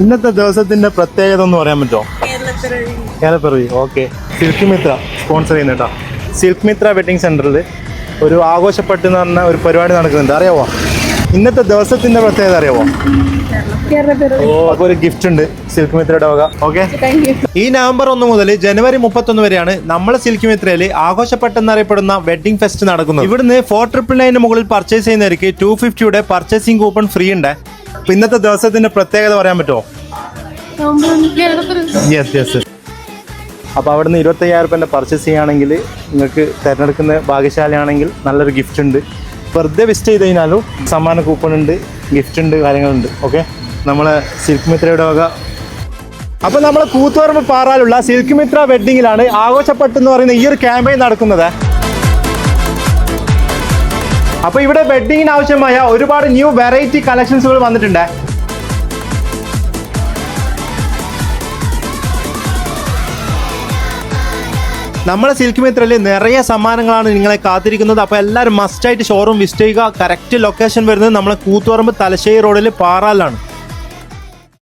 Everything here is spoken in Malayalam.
ഇന്നത്തെ ദിവസത്തിന്റെ പ്രത്യേകത ഒന്ന് പറയാൻ പറ്റുമോ? കേരളപ്പിറവി. ഓക്കെ. സിൽക്ക് മിത്ര സ്പോൺസർ ചെയ്യുന്ന കേട്ടോ. സിൽക്ക് മിത്ര വെഡിങ് സെന്ററിൽ ഒരു ആഘോഷപ്പെട്ട് എന്ന് പറഞ്ഞ ഒരു പരിപാടി നടക്കുന്നുണ്ട്. അറിയാവോ? ഇന്നത്തെ ദിവസത്തിന്റെ പ്രത്യേകത അറിയാവോ? അപ്പൊ ഒരു ഗിഫ്റ്റ് ഉണ്ട് സിൽക്ക് മിത്രയുടെ വക. ഓക്കെ. ഈ നവംബർ 1 മുതൽ ജനുവരി 31 വരെയാണ് നമ്മളെ സിൽക്ക് മിത്രയിൽ ആഘോഷപ്പെട്ടെന്നറിയപ്പെടുന്ന വെഡിങ് ഫെസ്റ്റ് നടക്കുന്നത്. ഇവിടുന്ന് 499 മുകളിൽ പർച്ചേസ് ചെയ്യുന്നവർക്ക് 250 പർച്ചേസിംഗ് കൂപ്പൺ ഫ്രീ ഉണ്ട്. അപ്പൊ ഇന്നത്തെ ദിവസത്തിന്റെ പ്രത്യേകത പറയാൻ പറ്റുമോ? യെസ്. അപ്പോൾ അവിടുന്ന് 25,000 പർച്ചേസ് ചെയ്യുകയാണെങ്കിൽ നിങ്ങൾക്ക് തിരഞ്ഞെടുക്കുന്ന ഭാഗ്യശാലിയാണെങ്കിൽ നല്ലൊരു ഗിഫ്റ്റ് ഉണ്ട്. വെറുതെ വിസിറ്റ് ചെയ്ത് കഴിഞ്ഞാലും സമ്മാന കൂപ്പൺ ഉണ്ട്, ഗിഫ്റ്റ് ഉണ്ട്, കാര്യങ്ങളുണ്ട്. ഓക്കെ. നമ്മളെ സിൽക്ക് മിത്രയുടെ വക. അപ്പോൾ നമ്മൾ കൂത്തുപറമ്പ് പാറാലുള്ള സിൽക്ക് മിത്ര വെഡ്ഡിങ്ങിലാണ് ആഘോഷപ്പെട്ടെന്ന് പറയുന്ന ഈ ഒരു ക്യാമ്പയിൻ നടക്കുന്നത്. അപ്പോൾ ഇവിടെ വെഡ്ഡിങ്ങിന് ആവശ്യമായ ഒരുപാട് ന്യൂ വെറൈറ്റി കളക്ഷൻസുകൾ വന്നിട്ടുണ്ട്. നമ്മളെ സിൽക്ക് മിത്രയിൽ നിറയെ സമ്മാനങ്ങളാണ് നിങ്ങളെ കാത്തിരിക്കുന്നത്. അപ്പോൾ എല്ലാവരും മസ്റ്റായിട്ട് ഷോറൂം വിസിറ്റ് ചെയ്യുക. കറക്റ്റ് ലൊക്കേഷൻ വരുന്നത് നമ്മളെ കൂത്തുപറമ്പ് തലശ്ശേരി റോഡിൽ പാറാലാണ്.